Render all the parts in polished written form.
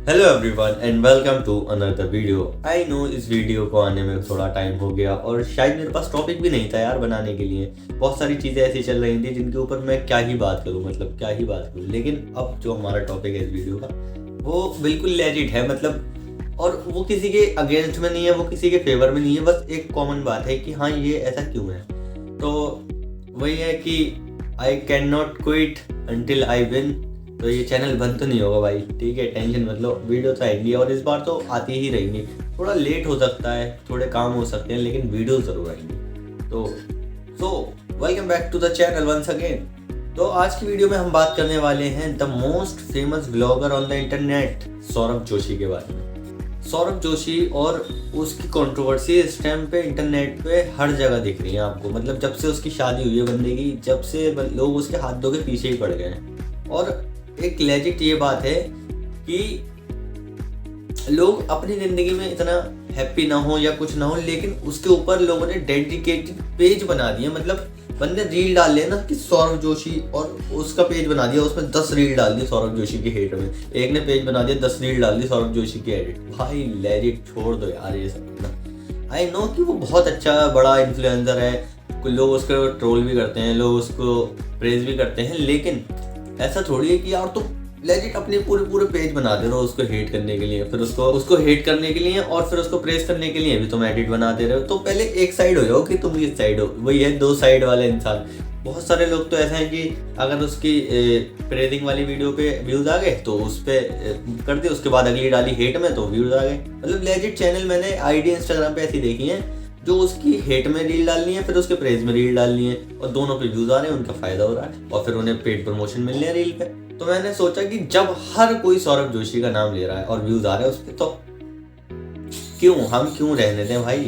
Hello everyone and welcome to another video. I know इस video को आने में थोड़ा टाइम हो गया और शायद मेरे पास टॉपिक भी नहीं था यार बनाने के लिए। बहुत सारी चीज़ें ऐसी चल रही थी जिनके ऊपर मैं क्या ही बात करूं, मतलब क्या ही बात करूं। लेकिन अब जो हमारा टॉपिक है इस वीडियो का वो बिल्कुल लेजिट है, मतलब और वो किसी के अगेंस्ट में नहीं है, वो किसी के फेवर में नहीं है। बस एक कॉमन बात है कि हाँ ये ऐसा क्यों है। तो वही है कि I can not quit until I win. तो ये चैनल बंद तो नहीं होगा भाई, ठीक है, टेंशन मत लो, वीडियो तो आएंगी और इस बार तो आती ही रहेंगी। थोड़ा लेट हो सकता है, थोड़े काम हो सकते हैं, लेकिन वीडियो जरूर आएंगी। तो welcome back to the channel once again. तो आज की वीडियो में हम बात करने वाले हैं the most famous blogger on the internet, Saurabh Joshi के बारे में। सौरभ जोशी और उसकी कंट्रोवर्सी इस टाइम पे इंटरनेट पे हर जगह दिख रही है आपको। मतलब जब से उसकी शादी हुई है बंदे की, जब से लोग उसके हाथ धो के पीछे ही पड़ गए हैं। और एक लेजिट ये बात है कि लोग अपनी जिंदगी में इतना हैप्पी ना हो या कुछ ना हो, लेकिन उसके ऊपर लोगों ने डेडिकेटेड पेज बना दिए। मतलब बंदे रील डाल ले ना कि सौरभ जोशी, और उसका पेज बना दिया, उसमें 10 रील डाल दी सौरभ जोशी की हेट में। एक ने पेज बना दिया 10 रील डाल दी सौरभ जोशी की एडिट। भाई लेजिट छोड़ दो यार ये सब ना। आई नो कि वो बहुत अच्छा बड़ा इन्फ्लुएंसर है, कुछ लोग उसको ट्रोल भी करते हैं, लोग उसको प्रेज भी करते हैं, लेकिन ऐसा थोड़ी है कि यार तुम लेजिट अपने पूरे पेज बना दे रहे हो उसको हेट करने के लिए, फिर उसको हेट करने के लिए और फिर उसको प्रेस करने के लिए भी तुम एडिट बना दे रहे हो। तो पहले एक साइड हो जाओ कि तुम किस साइड हो। वही है दो साइड वाले इंसान। बहुत सारे लोग तो ऐसे हैं कि अगर उसकी प्रेजिंग वाली वीडियो पे व्यूज आ गए तो उस पर कर दिए, उसके बाद अगली डाली हेट में तो व्यूज आ गए। मतलब लेजिट चैनल मैंने आईडी इंस्टाग्राम पे ऐसी देखी है जो उसकी हेट में रील डालनी है, फिर उसके प्रेज में रील डालनी है, और दोनों पे व्यूज आ रहे हैं, उनका फायदा हो रहा है और फिर उन्हें पेड प्रमोशन मिल रहे हैं रील पे। तो मैंने सोचा कि जब हर कोई सौरभ जोशी का नाम ले रहा है और व्यूज आ रहे हैं उस पर, तो हम क्यों रहने दें भाई,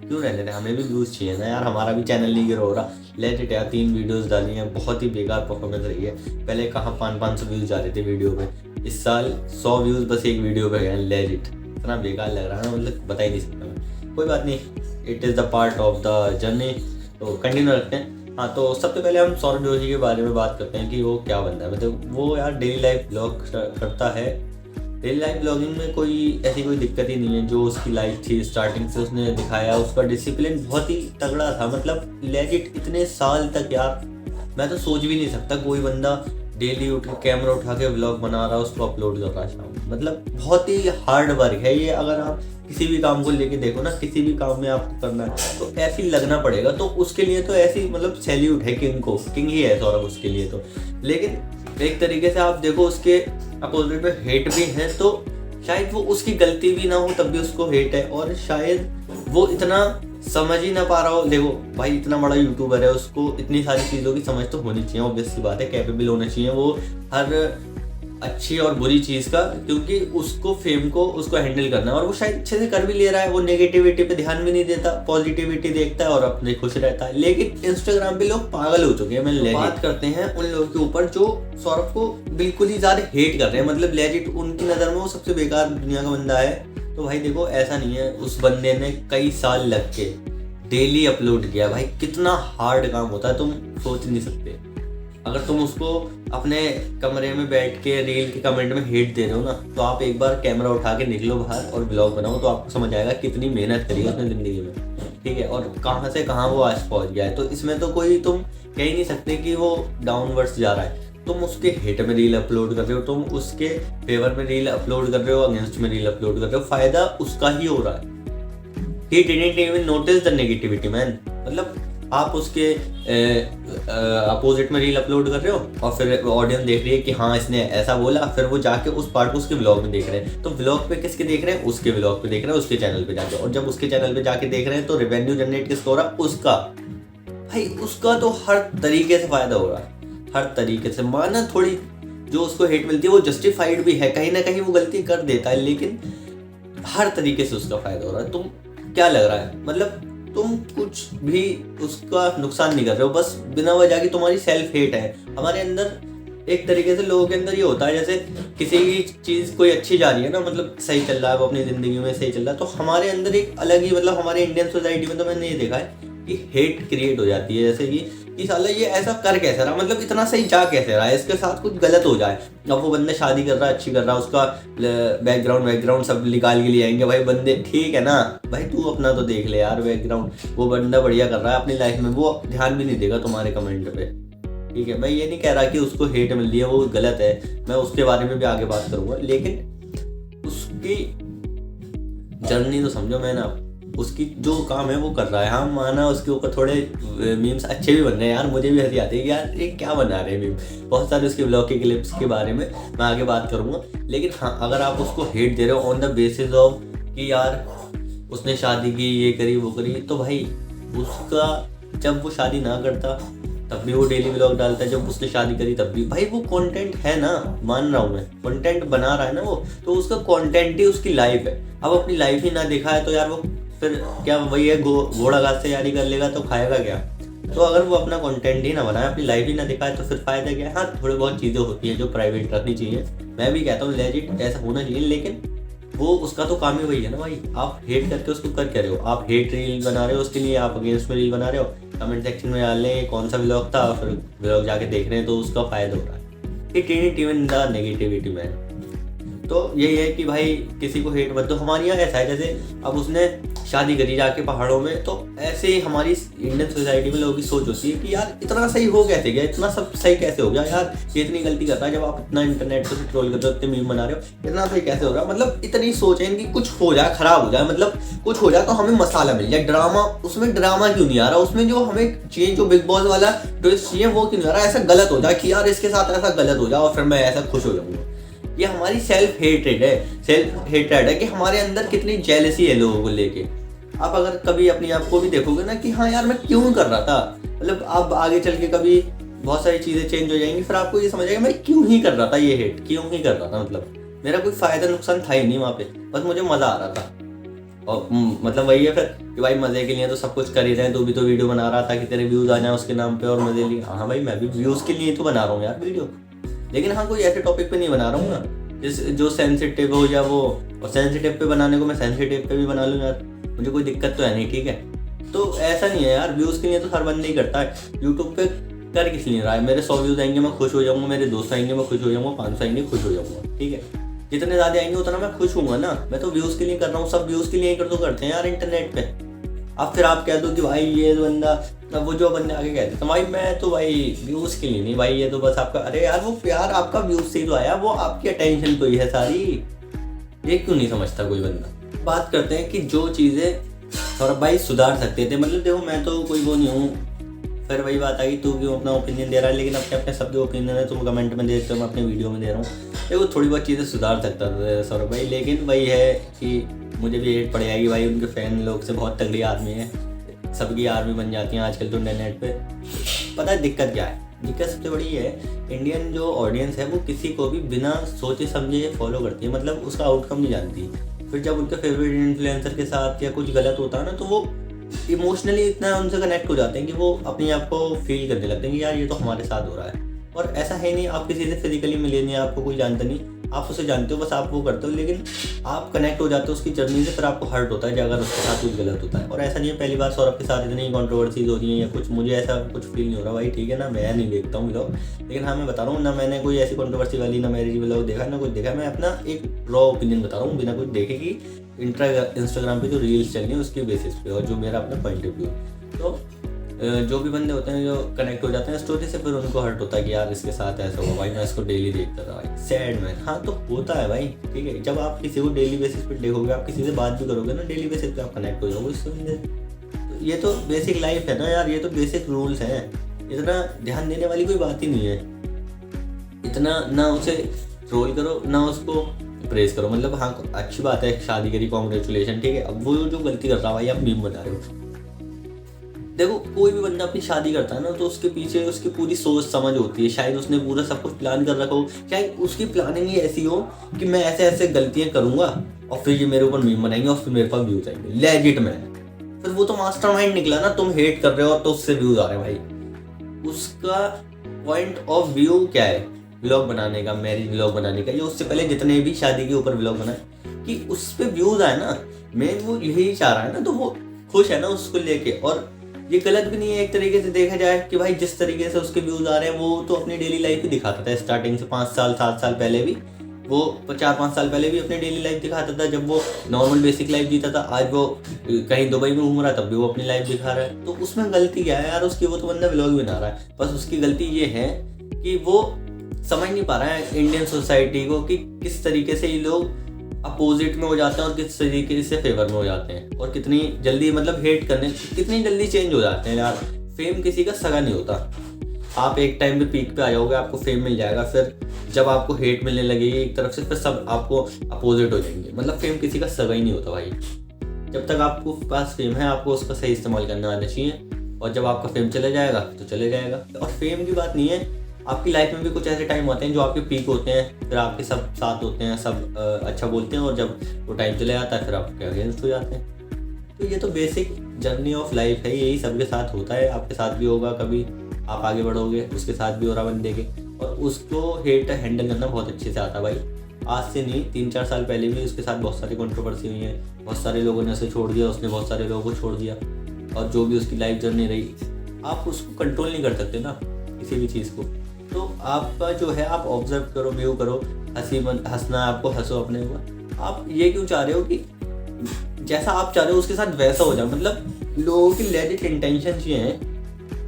क्यों रहने दें। हमें भी व्यूज चाहिए ना यार, हमारा भी चैनल नहीं गिर हो रहा। लेजिट यार 3 वीडियोस डाली हैं, बहुत ही बेकार परफॉर्मेंस रही है। पहले कहाँ 500 व्यूज जा रहे थे वीडियो पे, इस साल 100 व्यूज बस एक वीडियो पे गए। लेजिट इतना बेकार लग रहा है ना, मतलब बता ही नहीं सकता मैं। कोई बात नहीं, it is the part of the journey. तो कंटिन्यू रखते हैं। हाँ, तो सबसे पहले हम सौरभ जोशी के बारे में बात करते हैं कि वो क्या बंदा है। मतलब वो यार डेली लाइफ ब्लॉग करता है। डेली लाइफ ब्लॉगिंग में कोई ऐसी कोई दिक्कत ही नहीं है। जो उसकी लाइफ थी स्टार्टिंग से उसने दिखाया, उसका डिसिप्लिन बहुत ही तगड़ा था। मतलब लेजिट इतने साल तक यार मैं तो सोच भी नहीं सकता कोई बंदा डेली उठ के कैमरा उठा के व्लॉग बना रहा है, उसको अपलोड कर रहा है शाम। मतलब बहुत ही हार्ड वर्क है ये। अगर आप किसी भी काम को लेके देखो ना, किसी भी काम में आपको करना है तो ऐसे ही लगना पड़ेगा। तो उसके लिए तो ऐसी मतलब सैल्यूट है किंग को, किंग ही है सौरभ उसके लिए तो। लेकिन एक तरीके से आप देखो उसके अपोजिट में हेट भी है, तो शायद वो उसकी गलती भी ना हो तब भी उसको हेट है, और शायद वो इतना समझ ही ना पा रहा हो। देखो भाई इतना बड़ा यूट्यूबर है, उसको इतनी सारी चीज़ों की समझ तो होनी चाहिए, ऑब्वियस सी बात है, कैपेबल होना चाहिए वो हर अच्छी और बुरी चीज़ का, क्योंकि उसको फेम को उसको हैंडल करना है और वो शायद अच्छे से कर भी ले रहा है। वो नेगेटिविटी पे ध्यान भी नहीं देता, पॉजिटिविटी देखता है और अपने खुश रहता है। लेकिन इंस्टाग्राम पे लोग पागल हो चुके हैं। मैं बात करते हैं उन लोगों के ऊपर जो सौरभ को बिल्कुल ही ज़्यादा हेट कर रहे हैं। मतलब लेजिट उनकी नज़र में वो सबसे बेकार दुनिया का बंदा है। तो भाई देखो ऐसा नहीं है, उस बंदे ने कई साल लग के डेली अपलोड किया। भाई कितना हार्ड काम होता है तुम सोच नहीं सकते। अगर तुम उसको अपने कमरे में बैठ के रील के कमेंट में हेट दे रहे हो ना, तो आप एक बार कैमरा उठा के निकलो बाहर और ब्लॉग बनाओ, तो आपको समझ आएगा कितनी मेहनत करी है उसने ज़िंदगी में, ठीक है, और कहाँ से कहाँ वो आज पहुँच गया है। तो इसमें तो कोई तुम कह ही नहीं सकते कि वो डाउनवर्ड्स जा रहा है। तुम उसके हेट में रील अपलोड कर रहे हो, तुम उसके फेवर में रील अपलोड कर रहे हो, अगेंस्ट में रील अपलोड कर रहे हो, फायदा उसका ही हो रहा है। He didn't even notice the negativity man। मतलब आप उसके अपोजिट में रील अपलोड कर रहे हो और फिर ऑडियंस देख रही है कि हाँ इसने ऐसा बोला, फिर वो जाके उस पार्ट को उसके व्लॉग में देख रहे हैं। तो व्लॉग पे किसके देख रहे हैं? उसके व्लॉग पे देख रहे हैं, उसके चैनल पे जाके। और जब उसके चैनल पे जाके देख रहे हैं तो रेवेन्यू जनरेट किसका हो रहा है? उसका। भाई उसका तो हर तरीके से फायदा हो रहा है, हर तरीके से। माना थोड़ी जो उसको हेट मिलती है वो जस्टिफाइड भी है, कहीं ना कहीं वो गलती कर देता है, लेकिन हर तरीके से उसका फायदा हो रहा है। तुम क्या लग रहा है, मतलब तुम कुछ भी उसका नुकसान नहीं कर रहे हो, बस बिना वजह की तुम्हारी सेल्फ हेट है। हमारे अंदर एक तरीके से लोगों के अंदर ये होता है, जैसे किसी की चीज़ कोई अच्छी जा रही है ना, मतलब सही चल रहा है, वो अपनी ज़िंदगी में सही चल रहा है, तो हमारे अंदर एक अलग ही, मतलब हमारे इंडियन सोसाइटी में तो मैंने ये देखा है कि हेट क्रिएट हो जाती है। जैसे कि कि साला ये ऐसा कर कैसे रहा, मतलब इतना सही जा कैसे रहा है, इसके साथ कुछ गलत हो जाए। अब वो बंदा शादी कर रहा है, अच्छी कर रहा है, उसका बैकग्राउंड सब निकाल के लिए आएंगे भाई बंदे, ठीक है ना भाई, तू अपना तो देख ले यार बैकग्राउंड, वो बंदा बढ़िया कर रहा है अपनी लाइफ में, वो ध्यान भी नहीं देगा तुम्हारे कमेंट पे, ठीक है। मैं ये नहीं कह रहा कि उसको हेट मिल रही है वो गलत है, मैं उसके बारे में भी आगे बात करूंगा, लेकिन उसकी जर्नी तो समझो। मैं ना उसकी जो काम है वो कर रहा है, हाँ माना उसके ऊपर थोड़े मीम्स अच्छे भी बन रहे हैं यार, मुझे भी हंसी आती है कि यार ये क्या बना रहे हैं मीम, बहुत सारे उसके ब्लॉग के क्लिप्स के बारे में मैं आगे बात करूंगा। लेकिन हाँ, अगर आप उसको हेट दे रहे हो ऑन द बेसिस ऑफ कि यार उसने शादी की, ये करी वो करी, तो भाई उसका जब वो शादी ना करता तब भी वो डेली व्लॉग डालता है, जब उसने शादी करी तब भी, भाई वो कंटेंट है ना, मान रहा हूँ मैं, कंटेंट बना रहा है ना वो, तो उसका कंटेंट ही उसकी लाइफ है। अब अपनी लाइफ ही ना देखा है तो यार वो फिर क्या वही है, घोड़ा घास से यारी कर लेगा तो खाएगा क्या। तो अगर वो अपना कंटेंट ही ना बनाए, अपनी लाइफ ही ना दिखाए, तो फिर फायदा क्या है। हाँ, थोड़ी बहुत चीज़ें होती हैं जो प्राइवेट रखनी चाहिए, मैं भी कहता हूँ लेजिट ऐसा होना चाहिए, लेकिन वो उसका तो काम ही वही है ना भाई। आप हेट करके उसको कर क्या रहे हो, आप हेट रील बना रहे हो उसके लिए, आप अगेंस्ट में रील बना रहे हो, कमेंट सेक्शन में डाल लें कौन सा व्लॉग था, फिर व्लॉग जाके देख रहे हैं तो उसका फायदा हो रहा है। It in the negativity man. तो यही है कि भाई किसी को हेट मत दो। हमारे यहाँ ऐसा है, जैसे अब उसने शादी करी जाके पहाड़ों में, तो ऐसे ही हमारी इंडियन सोसाइटी में लोगों की सोच होती है कि यार इतना सही हो कैसे गया, इतना सब सही कैसे हो गया यार, ये इतनी गलती कर रहा है, जब आप इतना इंटरनेट पर ट्रोल कर रहे हो, इतने मीम बना रहे हो, इतना सही कैसे हो रहा है। मतलब इतनी सोच है इनकी, कुछ हो जाए, खराब हो जाए, मतलब कुछ हो जाए तो हमें मसाला मिल जाए, ड्रामा, उसमें ड्रामा क्यों नहीं आ रहा, उसमें जो हमें चाहिए, जो बिग बॉस वाला ट्विस्ट चाहिए वो क्यों नहीं आ रहा। ऐसा गलत हो जाए कि यार इसके साथ ऐसा गलत हो जाए और फिर मैं ऐसा खुश हो जाऊंगा। ये हमारी सेल्फ हेटेड है कि हमारे अंदर कितनी जेलसी है लोगों को लेके। आप अगर कभी अपने आप को भी देखोगे ना कि हाँ यार मैं क्यों कर रहा था, मतलब आप आगे चल के कभी बहुत सारी चीज़ें चेंज हो जाएंगी, फिर आपको ये समझ आएगा मैं क्यों ही कर रहा था, ये हेट क्यों ही कर रहा था, मतलब मेरा कोई फायदा नुकसान था ही नहीं वहाँ पे, बस मुझे मज़ा आ रहा था। और मतलब वही है फिर कि भाई मज़े के लिए तो सब कुछ कर ही रहे हैं, तू भी तो वीडियो बना रहा था कि तेरे व्यूज़ आ जाए उसके नाम पे और मज़े लिए। हाँ भाई, मैं भी व्यूज़ के लिए तो बना रहा हूँ यार वीडियो, लेकिन हाँ कोई ऐसे टॉपिक पे नहीं बना रहा हूँ ना जो सेंसिटिव हो या वो, और सेंसिटिव पे बनाने को मैं सेंसिटिव पे भी बना लूँ यार, मुझे कोई दिक्कत तो है नहीं, ठीक है। तो ऐसा नहीं है यार, व्यूज़ के लिए तो हर बंदा ही करता है। यूट्यूब पे कर किस लिए रहा है, मेरे 100 व्यूज़ आएंगे मैं खुश हो जाऊँगा, मेरे 200 आएंगे मैं खुश हो जाऊँगा, 500 आएंगे खुश हो जाऊँगा, ठीक है। जितने ज़्यादा आएंगे उतना मैं खुश हूँगा ना, मैं तो व्यूज़ के लिए कर रहा हूँ, सब व्यूज़ के लिए ही करते हैं यार इंटरनेट पे। अब फिर आप कह दो कि भाई ये बंदा, अब वो जो बंदे आगे कहते हैं भाई मैं तो भाई व्यूज़ के लिए नहीं, भाई ये तो बस आपका, अरे यार वो प्यार आपका व्यूज़ से ही तो आया, वो आपकी अटेंशन तो ही है सारी, ये क्यों नहीं समझता कोई बंदा। बात करते हैं कि जो चीज़ें थोड़ा भाई सुधार सकते थे, मतलब देखो मैं तो कोई वो नहीं हूँ, फिर वही बात आई तू क्यों अपना ओपिनियन दे रहा है, लेकिन अपने अपने सब जो ओपिनियन है तुम कमेंट में देते हो, मैं अपने वीडियो में दे रहा हूँ। देखो थोड़ी बहुत चीज़ें सुधार सकता था सौरभ भाई, लेकिन वही है कि मुझे भी हेट पड़ जाएगी भाई, उनके फैन लोग से बहुत तगड़ी आदमी है, सबकी आर्मी बन जाती है आजकल तो इंटरनेट पे। पता है दिक्कत क्या है, दिक्कत सबसे बड़ी है इंडियन जो ऑडियंस है वो किसी को भी बिना सोचे समझे फॉलो करती है, मतलब उसका आउटकम नहीं जानती। फिर जब उनके फेवरेट इन्फ्लुएंसर के साथ या कुछ गलत होता है ना, तो वो इमोशनली इतना उनसे कनेक्ट हो जाते हैं कि वो अपने आप को फील करने लगते हैं कि यार ये तो हमारे साथ हो रहा है। और ऐसा है नहीं आप किसी से फिजिकली मिले नहीं, आपको कोई जानता नहीं, आप उसे जानते हो, बस आप वो करते हो, लेकिन आप कनेक्ट हो जाते हो उसकी जर्नी से, फिर आपको हर्ट होता है जब अगर उसके साथ कुछ गलत होता है। और ऐसा नहीं है पहली बार सौरभ के साथ इतनी कॉन्ट्रोवर्सीज हो रही है या कुछ, मुझे ऐसा कुछ फील नहीं हो रहा भाई, ठीक है ना, मैं नहीं देखता हूँ व्लॉग, लेकिन हाँ मैं बता रहा हूँ ना, मैंने कोई ऐसी कॉन्ट्रोवर्सी वाली ना मैरिज व्लॉग देखा ना कुछ देखा, मैं अपना एक रॉ ओपिनियन बता रहा हूँ बिना कुछ देखे कि इंस्टाग्राम पे जो रील्स चल रही है उसके बेसिस पे, और जो मेरा अपना पॉइंट ऑफ व्यू। तो जो भी बंदे होते हैं जो कनेक्ट हो जाते हैं स्टोरी से, फिर उनको हर्ट होता है कि यार इसके साथ ऐसा हुआ भाई, मैं इसको डेली देखता था भाई, सैड मैन। हाँ तो होता है भाई, ठीक है, जब आप किसी को डेली बेसिस पे देखोगे, आप किसी से बात भी करोगे ना डेली बेसिस पे, आप कनेक्ट हो जाओगे इससे। तो ये तो बेसिक लाइफ है ना यार, ये तो बेसिक रूल्स हैं, इतना ध्यान देने वाली कोई बात ही नहीं है। इतना ना उसे ट्रोल करो ना उसको प्रेस करो, मतलब हाँ अच्छी बात है शादी करी, कॉन्ग्रेचुलेशन, ठीक है। अब वो जो गलती कर रहा है भाई, आप मीम बता रहे हो। देखो कोई भी बंदा अपनी शादी करता है ना, तो उसके पीछे उसकी पूरी सोच समझ होती है, शायद उसने पूरा सब कुछ प्लान कर रखा हो, शायद उसकी प्लानिंग ही ऐसी हो कि मैं ऐसे ऐसे गलतियां करूंगा और फिर ये मेरे ऊपर मीम बनाएंगे और फिर मेरे पास व्यूज आएंगे, लेजिट मैन। फिर वो तो मास्टरमाइंड निकला ना, तुम हेट कर रहे हो तो उससे व्यूज आ रहे हैं भाई। उसका पॉइंट ऑफ व्यू क्या है व्लॉग बनाने का, मैरिज व्लॉग बनाने का, या उससे पहले जितने भी शादी के ऊपर व्लॉग बनाए कि उस पर व्यूज आए ना, मेन वो यही चाह रहा है ना, तो वो खुश है ना उसको लेके। और ये गलत भी नहीं है एक तरीके से देखा जाए कि भाई जिस तरीके से उसके व्यूज़ आ रहे हैं वो तो अपनी डेली लाइफ ही दिखाता था स्टार्टिंग से, 5 साल 7 साल पहले भी वो 4-5 साल पहले भी अपनी डेली लाइफ दिखाता था जब वो नॉर्मल बेसिक लाइफ जीता था। आज वो कहीं दुबई में घूम रहा है तब भी वो अपनी लाइफ दिखा रहा है, तो उसमें गलती क्या है यार उसकी? वो तो बंदा व्लॉग बना रहा है, बस उसकी गलती ये है कि वो समझ नहीं पा रहा है इंडियन सोसाइटी को कि किस तरीके से ये लोग अपोजिट में हो जाते हैं और किस तरीके से फेवर में हो जाते हैं, और कितनी जल्दी मतलब हेट करने कितनी जल्दी चेंज हो जाते हैं यार। फेम किसी का सगा नहीं होता। आप एक टाइम पे पीक पे आ जाओगे, आपको फेम मिल जाएगा, फिर जब आपको हेट मिलने लगेगी एक तरफ से, फिर सब आपको अपोजिट हो जाएंगे। मतलब फेम किसी का सगा ही नहीं होता भाई। जब तक आपको पास फेम है आपको उसका सही इस्तेमाल करना आना चाहिए, और जब आपका फेम चले जाएगा तो चले जाएगा। और फेम की बात नहीं है, आपकी लाइफ में भी कुछ ऐसे टाइम होते हैं जो आपके पीक होते हैं, फिर आपके सब साथ होते हैं, सब अच्छा बोलते हैं, और जब वो टाइम चले जाता है फिर आपके अगेंस्ट हो जाते हैं। तो ये तो बेसिक जर्नी ऑफ लाइफ है, यही सबके साथ होता है। आपके साथ भी होगा, कभी आप आगे बढ़ोगे उसके साथ भी हो रहा बंदे के, और उसको हेट हैंडल करना बहुत अच्छे से आता भाई। आज से नहीं 3-4 साल पहले भी उसके साथ बहुत सारी कंट्रोवर्सी हुई है, बहुत सारे लोगों ने उसे छोड़ दिया, उसने बहुत सारे लोगों को छोड़ दिया, और जो भी उसकी लाइफ जर्नी रही आप उसको कंट्रोल नहीं कर सकते ना किसी भी चीज़ को। तो आपका जो है आप ऑब्जर्व करो, व्यू करो, हंसना है आपको, हंसो अपने ऊपर। आप ये क्यों चाह रहे हो कि जैसा आप चाह रहे हो उसके साथ वैसा हो जाए? मतलब लोगों की लेजिट इंटेंशन ये है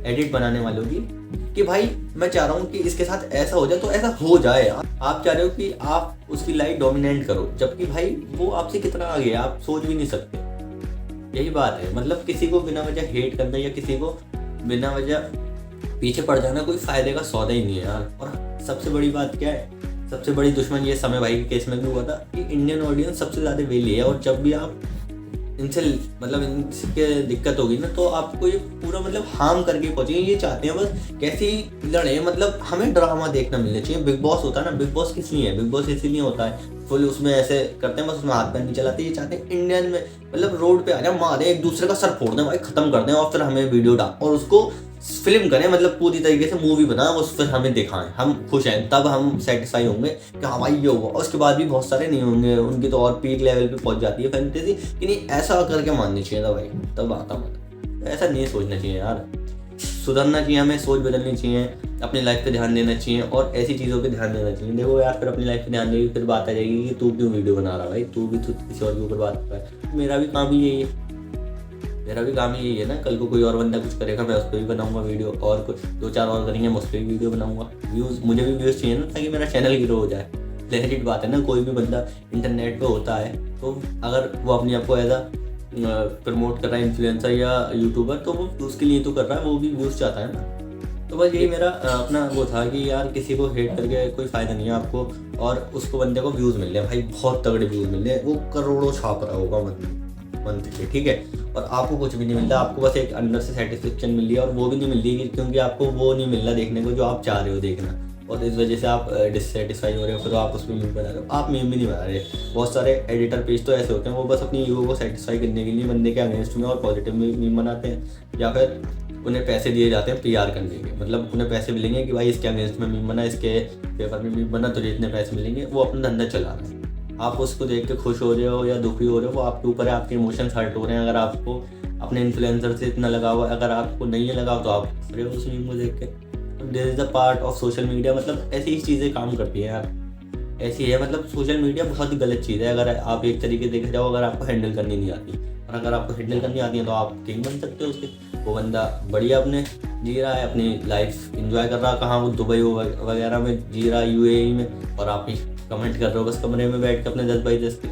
एडिट बनाने वालों की कि भाई मैं चाह रहा हूँ कि इसके साथ ऐसा हो जाए तो ऐसा हो जाए। आप चाह रहे हो कि आप उसकी लाइफ डोमिनेट करो, जबकि भाई वो आपसे कितना आगे है आप सोच भी नहीं सकते। यही बात है, मतलब किसी को बिना वजह हेट करना या किसी को बिना वजह पीछे पड़ जाना कोई फायदे का सौदा ही नहीं है यार। और सबसे बड़ी बात क्या है, सबसे बड़ी दुश्मन ये समय भाई के केस में भी हुआ था कि इंडियन ऑडियंस सबसे ज़्यादा वेली है, और जब भी आप इनसे मतलब इनके दिक्कत होगी ना तो आपको ये पूरा मतलब हार्म करके पहुंचेंगे। ये चाहते हैं बस कैसे ही लड़े, मतलब हमें ड्रामा देखना मिलना चाहिए। बिग बॉस होता है ना, बिग बॉस किस लिए है? बिग बॉस इसीलिए होता है फुल उसमें ऐसे करते हैं, बस उसमें हाथ पैर नहीं चलाते। ये चाहते हैं इंडियन में मतलब रोड पे आ जाए, मारे एक दूसरे का सर फोड़ दें भाई, खत्म कर दें, और फिर हमें वीडियो डाल और उसको फिल्म करें, मतलब पूरी तरीके से मूवी बनाएं, उस फिर हमें दिखाएं, हम खुश हैं, तब हम सेटिस्फाई होंगे कि हाँ भाई ये होगा। और उसके बाद भी बहुत सारे नहीं होंगे, उनकी तो और पीक लेवल पे पहुंच जाती है फैंटेसी कि नहीं ऐसा करके माननी चाहिए था भाई, तब आता मत। ऐसा नहीं सोचना चाहिए यार, सुधरना चाहिए, हमें सोच बदलनी चाहिए, अपनी लाइफ पे ध्यान देना चाहिए और ऐसी चीज़ों पे ध्यान देना चाहिए। देखो यार फिर अपनी लाइफ पे ध्यान देगी, फिर बात आ जाएगी कि तू क्यों वीडियो बना रहा भाई, तू भी तो किसी और के ऊपर बात कर रहा है। मेरा भी काम ही यही है, मेरा भी काम ही यही है ना। कल को कोई और बंदा कुछ करेगा मैं उस पर भी बनाऊंगा वीडियो, और कुछ 2-4 और करेंगे मैं उस पर भी वीडियो बनाऊंगा। व्यूज़, मुझे भी व्यूज़ चाहिए ना ताकि मेरा चैनल ग्रो हो जाए। लेजिट बात है ना, कोई भी बंदा इंटरनेट पे होता है तो अगर वो अपने आप को एज प्रमोट कर रहा है इन्फ्लुएंसर या यूट्यूबर, तो वो उसके लिए तो कर रहा है, वो भी व्यूज़ चाहता है ना। तो बस यही मेरा अपना वो था कि यार किसी को हेट करके कोई फ़ायदा नहीं है आपको, और उसको बंदे को व्यूज़ मिल रहे हैं भाई, बहुत तगड़े व्यूज़ मिल रहे हैं, वो करोड़ों छाप रहा होगा मंथ के, ठीक है, और आपको कुछ भी नहीं मिल रहा, आपको बस एक अंदर से सेटिस्फेक्शन मिल रही है, और वो भी नहीं मिल रही क्योंकि आपको वो नहीं मिल रहा देखने को जो आप चाह रहे हो देखना, और इस वजह से आप डिससेटिस्फाई हो रहे हो, फिर आप उसमें मीम बना रहे हो। आप मीम भी नहीं बना रहे। बहुत सारे एडिटर पेज तो ऐसे होते हैं वो बस अपनी ईगो को सेटिस्फाई करने के लिए बंदे के अगेंस्ट में और पॉजिटिव में मीम बनाते हैं, या फिर उन्हें पैसे दिए जाते हैं PR करने के, मतलब उन्हें पैसे मिलेंगे कि भाई इसके अगेंस्ट में मीम बना, इसके पेपर में मीम बना, तो जितने पैसे मिलेंगे, वो अपना धंधा चला रहे हैं। आप उसको देख के खुश हो रहे हो या दुखी हो रहे हो वो आपके ऊपर है, आपके इमोशंस हर्ट हो रहे हैं। अगर आपको अपने इन्फ्लुएंसर से इतना लगाव है, अगर आपको नहीं है लगाव तो आप हंस रहे हो उस मीम को देख के। This is the part of social media, मतलब ऐसी ही चीज़ें काम करती हैं यार, ऐसी है। मतलब सोशल मीडिया बहुत ही गलत चीज़ है अगर आप एक तरीके से देखा जाओ, अगर आपको हैंडल करनी नहीं आती, और अगर आपको हैंडल करनी आती है तो आप किंग बन सकते हो उसके। वो बंदा बढ़िया अपने जी रहा है, अपनी लाइफ इंजॉय कर रहा है, कहाँ वो दुबई वगैरह में जी रहा है, UAE में, और आप ही कमेंट कर रहे हो बस कमरे में बैठ के अपने 10x10 के।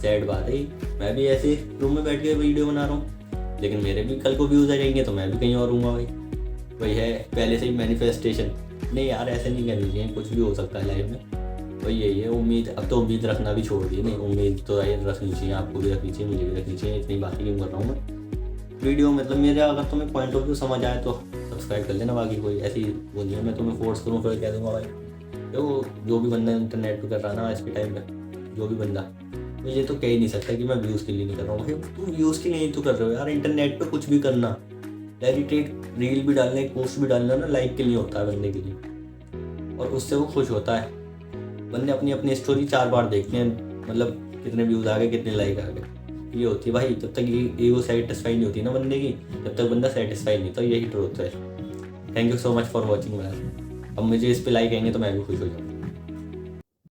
सैड बात है, मैं भी ऐसे रूम में बैठ के वीडियो बना रहा हूँ, लेकिन मेरे भी कल को व्यूज़ आ जाएंगे तो मैं भी कहीं और रहूँगा भाई। वही है पहले से ही मैनिफेस्टेशन। नहीं यार ऐसे नहीं करनी चाहिए, कुछ भी हो सकता है लाइफ में। वही यही है उम्मीद, अब तो उम्मीद रखना भी छोड़ दी। नहीं उम्मीद तो रखनी चाहिए, आपको भी रखनी चाहिए, मुझे भी रखनी चाहिए। इतनी बातें क्यों कर रहा हूँ मैं वीडियो, मतलब मेरा अगर तुम्हें पॉइंट ऑफ व्यू समझ आए तो सब्सक्राइब कर लेना, बाकी कोई ऐसी वो नहीं है मैं तुम्हें फोर्स करूँ फिर कह दूँगा भाई। तो जो भी बंदा इंटरनेट पे कर रहा है ना आज के टाइम पे, जो भी बंदा, तो ये तो कह ही नहीं सकता कि मैं व्यूज़ के लिए नहीं कर रहा हूँ भाई। तुम व्यूज़ के लिए ही तो कर रहे हो यार। इंटरनेट पे कुछ भी करना, डायरेक्ट रील भी डालना, एक पोस्ट भी डालना ना, लाइक के लिए होता है बंदे के लिए, और उससे वो खुश होता है। बंदे अपनी अपनी स्टोरी 4 बार देखते हैं, मतलब कितने व्यूज़ आ गए, कितने लाइक आ गए। ये होती है भाई, जब तक ये ईगो सेटिस्फाई नहीं होती ना बंदे की, जब तक बंदा सेटिस्फाई नहीं होता, यही ट्रूथ है। Thank you so much for watching man. अब मुझे इस पे लाइक आएंगे तो मैं भी खुश हो जाऊँगा।